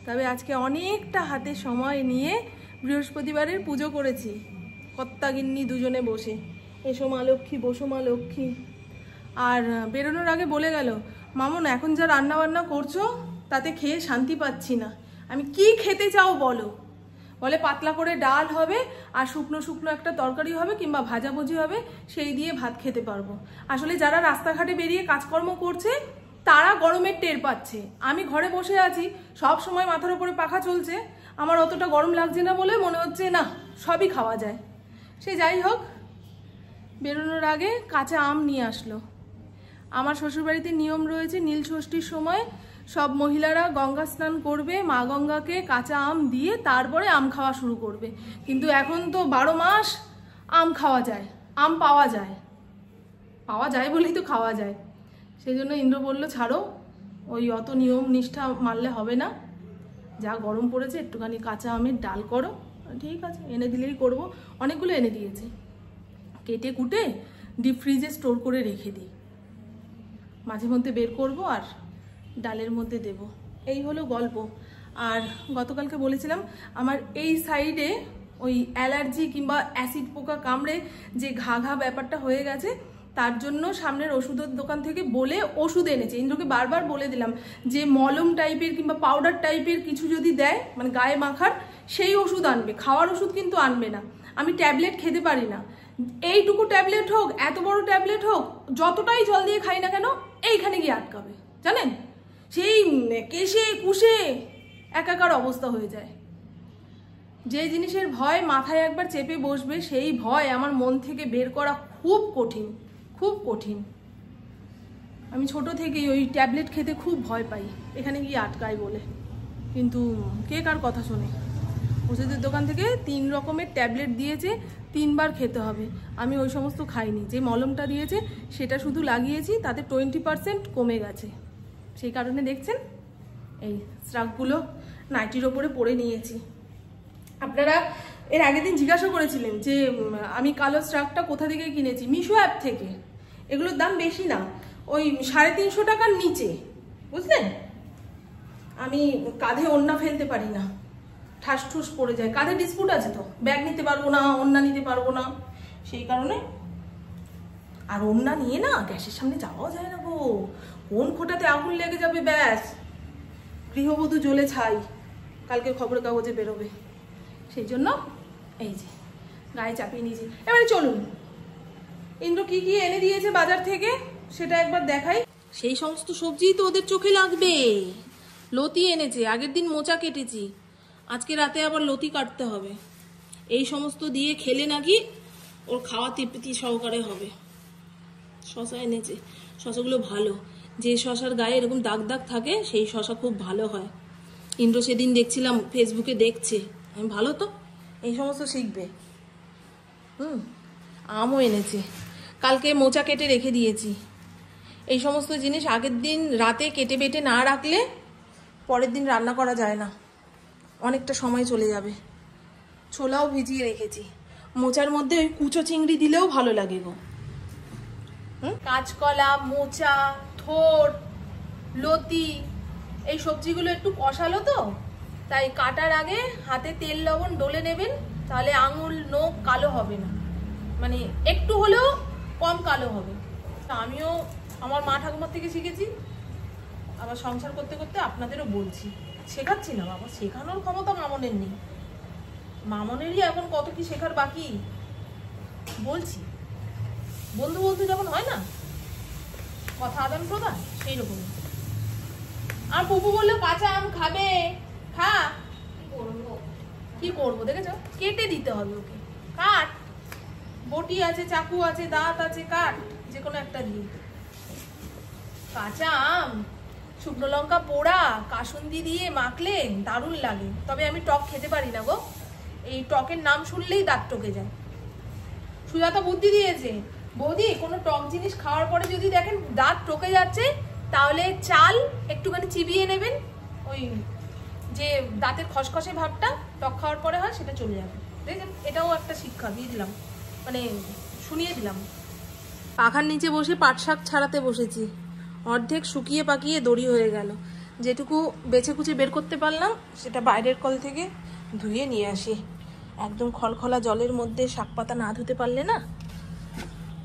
তবে আজকে অনেকটা হাতে সময় নিয়ে বৃহস্পতিবারের পুজো করেছি, কর্তাগিন্নি দুজনে বসে। এসো মা লক্ষ্মী, বসো মা লক্ষ্মী। আর বেরোনোর আগে বলে গেল, মামন এখন যা রান্না বান্না করছো তাতে খেয়ে শান্তি পাচ্ছি না। আমি কি খেতে চাও বলো? বলে পাতলা করে ডাল হবে আর শুকনো শুকনো একটা তরকারি হবে কিংবা ভাজাভুজি হবে, সেই দিয়ে ভাত খেতে পারবো। আসলে যারা রাস্তাঘাটে বেরিয়ে কাজকর্ম করছে তারা গরমের টের পাচ্ছে। আমি ঘরে বসে আছি, সব সময় মাথার উপরে পাখা চলছে, আমার অতটা গরম লাগছে না বলে মনে হচ্ছে না সবই খাওয়া যায়। সে যাই হোক, বেরোনোর আগে কাঁচা আম নিয়ে আসলো। আমার শ্বশুরবাড়িতে নিয়ম রয়েছে, নীল ষষ্ঠীর সময় সব মহিলারা গঙ্গা স্নান করবে, মা গঙ্গাকে কাঁচা আম দিয়ে তারপরে আম খাওয়া শুরু করবে। কিন্তু এখন তো 12 মাস আম খাওয়া যায়, আম পাওয়া যায়, পাওয়া যায় বলেই তো খাওয়া যায়। সেই জন্য ইন্দ্র বলল ছাড়ো, ওই অত নিয়ম নিষ্ঠা মানলে হবে না, যা গরম পড়েছে একটুখানি কাঁচা আমের ডাল করো। ঠিক আছে, এনে দিলেই করবো। অনেকগুলো এনে দিয়েছে, কেটে কুটে ডিপ ফ্রিজে স্টোর করে রেখে দিই, মাঝে মধ্যে বের করব আর ডালের মধ্যে দেব। এই হলো গল্প। আর গতকালকে বলেছিলাম আমার এই সাইডে ওই অ্যালার্জি কিংবা অ্যাসিড পোকা কামড়ে যে ঘা ঘা ব্যাপারটা হয়ে গেছে, তার জন্য সামনের ওষুধের দোকান থেকে বলে ওষুধ এনেছে। ইন্দ্রকে বারবার বলে দিলাম যে মলম টাইপের কিংবা পাউডার টাইপের কিছু যদি দেয়, মানে গায়ে মাখার, সেই ওষুধ আনবে, খাওয়ার ওষুধ কিন্তু আনবে না। আমি ট্যাবলেট খেতে পারি না, এইটুকু ট্যাবলেট হোক, এত বড় ট্যাবলেট হোক, যতটাই জল দিয়ে খাই না কেন এইখানে গিয়ে আটকাবে, জানেন? সেই কেশে কুশে একাকার অবস্থা হয়ে যায়। যে জিনিসের ভয় মাথায় একবার চেপে বসবে, সেই ভয় আমার মন থেকে বের করা খুব কঠিন, খুব কঠিন। আমি ছোট থেকেই ওই ট্যাবলেট খেতে খুব ভয় পাই, এখানে গিয়ে আটকাই বলে। কিন্তু কে কার কথা শোনে? ওষুধের দোকান থেকে 3 রকমের ট্যাবলেট দিয়েছে, 3 বার খেতে হবে। আমি ওই সমস্ত খাইনি, যে মলমটা দিয়েছে সেটা শুধু লাগিয়েছি, তাতে 20% কমে গেছে। সেই কারণে দেখছেন এই স্ট্রাকগুলো নাইটির ওপরে পরে নিয়েছি। আপনারা এর আগের দিন জিজ্ঞাসা করেছিলেন যে আমি কালো স্ট্রাকটা কোথা থেকে কিনেছি। মিশো অ্যাপ থেকে। এগুলোর দাম বেশি না, ওই 350 টাকার নিচে, বুঝলেন? আমি কাঁধে ওড়না ফেলতে পারি না, ঠাস ঠুস পড়ে যায়, কাঁধে ডিসপুট আছে তো, ব্যাগ নিতে পারবো না, ওড়না নিতে পারবো না, সেই কারণে। আর ওড়না নিয়ে না গ্যাসের সামনে যাওয়াও যায় না গো, কোন খোঁটাতে আগুন লেগে যাবে, ব্যাস গৃহবধূ জ্বলে ছাই, কালকে খবরের কাগজে বেরোবে। সেই জন্য এই যে গায়ে চাপিয়ে নিয়েছি। এবারে চলুন, ইন্দ্র কি কি এনে দিয়েছে বাজার থেকে সেটা একবার দেখাই। সেই সমস্ত সবজি তো ওদের চোখে লাগবে। লতি এনেছে, আগের দিন মোচা কেটেছি, আজকে রাতে আবার লতি কাটতে হবে। এই সমস্ত দিয়ে খেলে নাকি ওর খাওয়া তৃপ্তি সহকারে হবে। শশা এনেছে, শশাগুলো ভালো, যে শশার গায়ে এরকম দাগ দাগ থাকে সেই শশা খুব ভালো হয়। ইন্দ্র সেদিন দেখছিলাম ফেসবুকে দেখছে, আমি ভালো তো, এই সমস্ত শিখবে। আমও এনেছে, কালকে মোচা কেটে রেখে দিয়েছি। এই সমস্ত জিনিস আগের দিন রাতে কেটে বেটে না রাখলে পরের দিন রান্না করা যায় না, অনেকটা সময় চলে যাবে। ছোলাও ভিজিয়ে রেখেছি, মোচার মধ্যে ওই কুচো চিংড়ি দিলেও ভালো লাগে গো। কাঁচকলা, মোচা, থোর, লতি, এই সবজিগুলো একটু কষালো তো, তাই কাটার আগে হাতে তেল লবণ ডলে নেবেন, তাহলে আঙুল নখ কালো হবে না, মানে একটু হলেও কম কালো হবে। আমিও আমার মা ঠাকুমার থেকে শিখেছি, আবার সংসার করতে করতে আপনাদেরও বলছি, শেখাচ্ছি না বাবা, শেখানোর ক্ষমতা মামনের নেই, মামনেরই এখন কত কি শেখার বাকি। বলছি বন্ধু বন্ধু যখন হয় না কথা আদান প্রদান, সেই রকমই। আর পুপু বললো কাঁচা আম খাবে, খা। কি করবো দেখেছো, কেটে দিতে হবে ওকে, কাট, বটি আছে, চাকু আছে, দাঁত আছে, কাট, যে কোনো একটা দিয়ে। কাঁচা আম শুকনো লঙ্কা পোড়া কাসুন্দি দিয়ে মাখলে দারুণ লাগে, তবে আমি টক খেতে পারি না গো, এই টকের নাম শুনলেই দাঁত টকে যায়। সুজাতা বুদ্ধি দিয়েছে, বৌদি কোনো টক জিনিস খাওয়ার পরে যদি দেখেন দাঁত টকে যাচ্ছে, তাহলে চাল একটুখানি চিবিয়ে নেবেন, ওই যে দাঁতের খসখসে ভাবটা টক খাওয়ার পরে হয় সেটা চলে যাবে। দেখেন, এটাও একটা শিক্ষা দিয়ে দিলাম, মানে শুনিয়ে দিলাম। পাখার নিচে বসে পাট শাক ছাড়াতে বসেছি, অর্ধেক শুকিয়ে পাকিয়ে দড়ি হয়ে গেল। যেটুকু বেছে কুচে বের করতে পারলাম সেটা বাইরের কল থেকে ধুয়ে নিয়ে আসি। একদম খলখলা জলের মধ্যে শাক পাতা না ধুতে পারলে না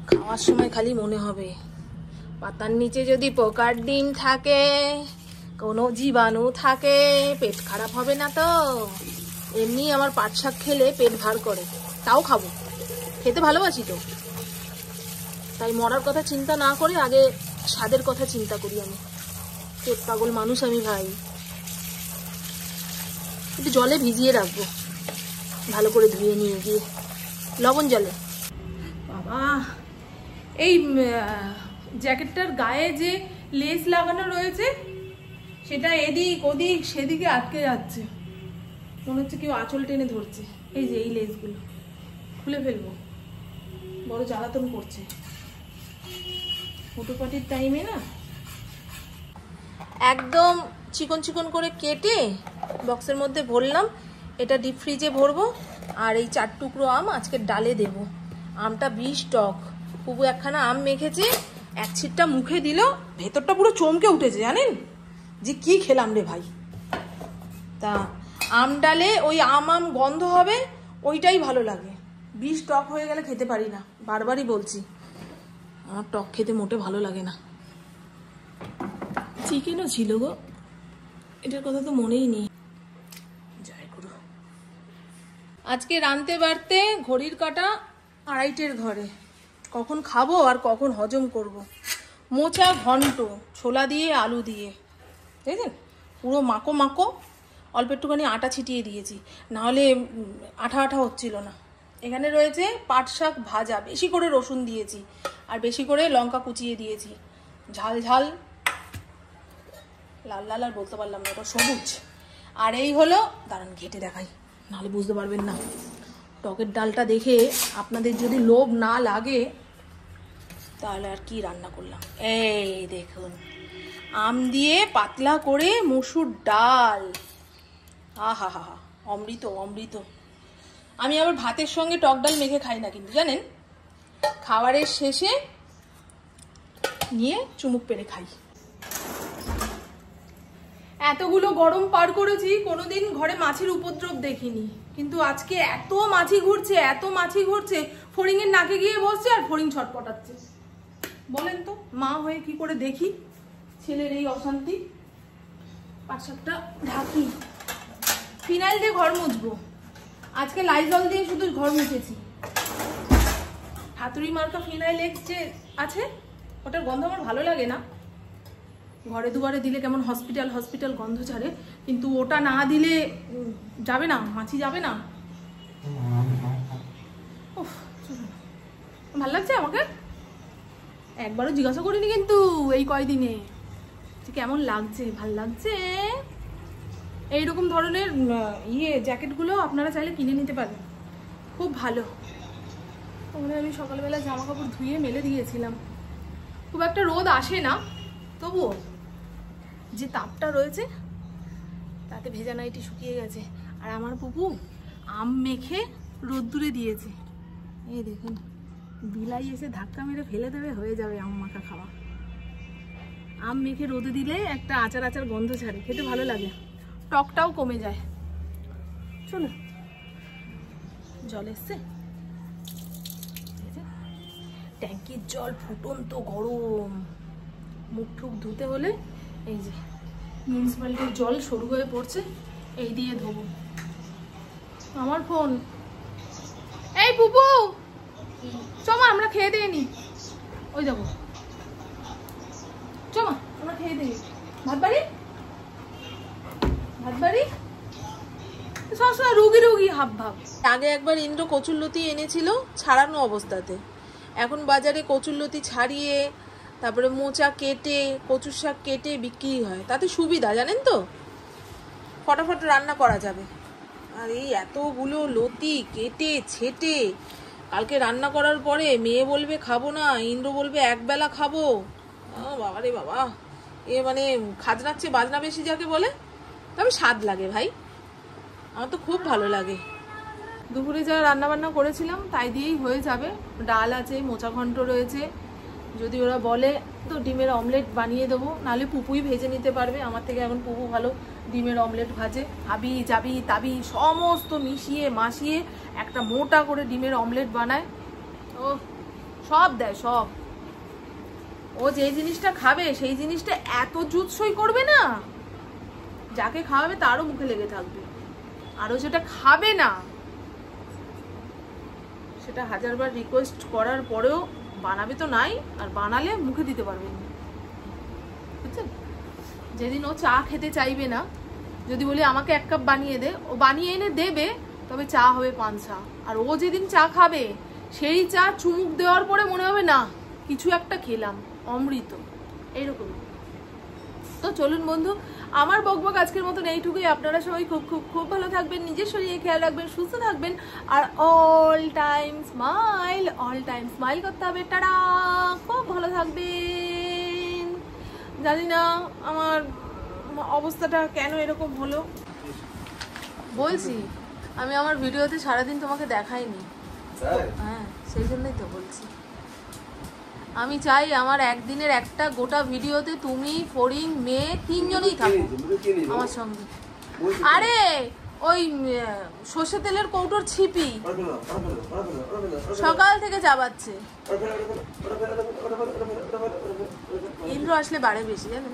খাওয়ার সময় খালি মনে হবে পাতার নিচে যদি পোকার ডিম থাকে, কোনো জীবাণু থাকে, পেট খারাপ হবে না তো? এমনি আমার পাট শাক খেলে পেট ভার করে, তাও খাবো, খেতে ভালোবাসি তো। তাই মরার কথা চিন্তা না করে আগে স্বাদের কথা চিন্তা করি। আমি পেট পাগল মানুষ আমি ভাই। একটু জলে ভিজিয়ে রাখবো, ভালো করে ধুয়ে নিয়ে গিয়ে লবণ জলে। বাবা, এই জ্যাকেটটার গায়ে যে লেস লাগানো রয়েছে সেটা এদিক ওদিক সেদিকে আটকে যাচ্ছে, মনে হচ্ছে কেউ আঁচল টেনে ধরছে। এই যে এই লেসগুলো খুলে ফেলবো, বড় জ্বালাতন করছে ফটোপাটির টাইমে না। একদম চিকন চিকন করে কেটে বক্সের মধ্যে ভরলাম, এটা ডিপ ফ্রিজে ভরবো। আর এই 4 টুকরো আম আজকে ডালে দেব। আমটা বিষ টক। পুবু একখানা আম মেখেছে, এক ছিটটা মুখে দিল, ভেতরটা পুরো চমকে উঠেছে, জানেন যে কি খেলাম রে ভাই। তা আম ডালে ওই আম গন্ধ হবে, ওইটাই ভালো লাগে। বিষ টক হয়ে গেলে খেতে পারি না, বারবারই বলছি, আমার টক খেতে মোটে ভালো লাগে না। চিকেনও ছিল গো, এটার কথা তো মনেই নেই। জয় গুরু। আজকে রাঁধতে বাড়তে ঘড়ির কাঁটা 2:30-এর ঘরে। কখন খাবো আর কখন হজম করব। মোচা ঘন্ট, ছোলা দিয়ে আলু দিয়ে, দেখেছেন পুরো মাখো মাখো। অল্প একটুখানি আটা ছিটিয়ে দিয়েছি, নাহলে আঠা আঠা হচ্ছিল না। এখানে রয়েছে পাট শাক ভাজা, বেশি করে রসুন দিয়েছি আর বেশি করে লঙ্কা কুচিয়ে দিয়েছি। ঝাল ঝাল, লাল লাল আর বলতে পারলাম না, ওটা সবুজ। আর এই হলো, দাঁড়ান ঘেটে দেখাই, নাহলে বুঝতে পারবেন না। টকের ডালটা দেখে আপনাদের যদি লোভ না লাগে তাহলে আর কি রান্না করলাম। এই দেখুন, আম দিয়ে পাতলা করে মসুর ডাল, আহা হা হা, অমৃত অমৃত। আমি আবার ভাতের সঙ্গে টক ডাল মেখে খাই না কিন্তু, জানেন, খাবারের শেষে নিয়ে চুমুক পেরে খাই। এতগুলো গরম পার করেছি, কোনোদিন ঘরে মাছির উপদ্রব দেখিনি, কিন্তু আজকে এত মাছি ঘুরছে, এত মাছি ঘুরছে, ফড়িংয়ের নাকে গিয়ে বসছে আর ফড়িং ছটপটাচ্ছে। বলেন তো মা হয়ে কি করে দেখি ছেলের এই অশান্তি। পাট শাকটা ঢাকি, ফিনাইল দিয়ে ঘর মুছবো। আজকে লাইজল দিয়ে শুধু ঘর মুছেছি। হাতুড়ি মার্কা ফিনাইল যে আছে, ওটার গন্ধ আমার ভালো লাগে না। ঘরে দুয়ারে দিলে কেমন হসপিটাল হসপিটাল গন্ধ ছাড়ে, কিন্তু ওটা না দিলে যাবে না, মাছি যাবে না। ভাল লাগছে আমাকে, একবারও জিজ্ঞাসা করিনি কিন্তু এই কয়দিনে যে কেমন লাগছে। ভাল লাগছে। এইরকম ধরনের জ্যাকেটগুলো আপনারা চাইলে কিনে নিতে পারেন, খুব ভালো। ওখানে আমি সকালবেলা জামা কাপড় ধুয়ে মেলে দিয়েছিলাম, খুব একটা রোদ আসে না, তবুও যে তাপটা রয়েছে তাতে ভেজা নাইটি শুকিয়ে গেছে। আর আমার পুপু আম মেখে রোদ্দুরে দিয়েছে, এই দেখুন, বিলাই এসে ধাক্কা মেরে ফেলে দেবে, হয়ে যাবে আম মাখা খাওয়া। আম মেখে রোদে দিলে একটা আচার আচার গন্ধ ছাড়ে, খেতে ভালো লাগে, টকটাও কমে যায়। চলো, জল এসছে, ট্যাঙ্কির জল ফুটন্ত গরম। মুখ টুক ধুতে হলে এই যে মিউনিসিপ্যালিটির জল শুরু হয়ে পড়ছে, এই দিয়ে ধোবো। আমার ফোন, এই পুপু চমা আমরা খেয়ে দিয়ে নি, ওই যাবো, চমা আমরা খেয়ে দিই। ভাত বাড়ি ভাত বাড়ি সবসময় রুগী রুগী হাব ভাব। আগে একবার ইন্দ্র কচুরলতি এনেছিল ছাড়ানো অবস্থাতে, এখন বাজারে কচুরলতি ছাড়িয়ে তারপরে মোচা কেটে কচুর শাক কেটে বিক্রি হয়, তাতে সুবিধা, জানেন তো, ফটাফট রান্না করা যাবে। আর এই এতগুলো লতি কেটে ছেটে কালকে রান্না করার পরে মেয়ে বলবে খাবো না, ইন্দ্র বলবে একবেলা খাবো। বাবা রে বাবা, এ মানে খাজনার চেয়ে বাজনা বেশি যাকে বলে। তবে স্বাদ লাগে ভাই, আমার তো খুব ভালো লাগে। দুপুরে যা রান্না বান্না করেছিলাম তাই দিয়েই হয়ে যাবে। ডাল আছে, মোচা ঘন্ট রয়েছে, যদি ওরা বলে তো ডিমের অমলেট বানিয়ে দেবো, নাহলে পুপুই ভেজে নিতে পারবে। আমার থেকে এখন পুপু ভালো ডিমের অমলেট ভাজে। হাবি জাবি তাবি সমস্ত মিশিয়ে মাশিয়ে একটা মোটা করে ডিমের অমলেট বানায়। ও সব দেয় সব। ও যে জিনিসটা খাবে সেই জিনিসটা এত জুৎসই করবে না, যাকে খাওয়াবে তারও মুখে লেগে থাকবে। আরও যেটা খাবে না সেটা হাজারবার রিকোয়েস্ট করার পরেও বানাবে তো নাই, আর বানালে মুখে দিতে পারবে না, বুঝছেন? যেদিন ও চা খেতে চাইবে না, যদি বলি আমাকে 1 কাপ বানিয়ে দে, ও বানিয়ে এনে দেবে, তবে চা হবে 5 চা। আর ও যেদিন চা খাবে সেই চা চুমুক দেওয়ার পরে মনে হবে না কিছু একটা খেলাম, অমৃত, এইরকম। তো চলুন বন্ধু, আমার বকবক আজকের মতন এইটুকুই। আপনারা সবাই খুব খুব খুব ভালো থাকবেন, নিজের শরীরে খেয়াল রাখবেন, সুস্থ থাকবেন, আর অল টাইম স্মাইল করতে হবে। টাটা, খুব ভালো থাকবেন। জানি না আমার অবস্থাটা কেন এরকম হলো, বলছি আমি আমার ভিডিওতে সারাদিন তোমাকে দেখাইনি। হ্যাঁ, সেই জন্যই তো বলছি। আমি চাই আমার একদিনের একটা গোটা ভিডিওতে তুমি, ফড়িং, মেয়ে 3 জনেই থাকো আমার সঙ্গে। আরে ওই সর্ষে তেলের কৌটোর ছিপি সকাল থেকে চাবাচ্ছে। ইন্দ্র আসলে বাড়ে বেশি, জানো।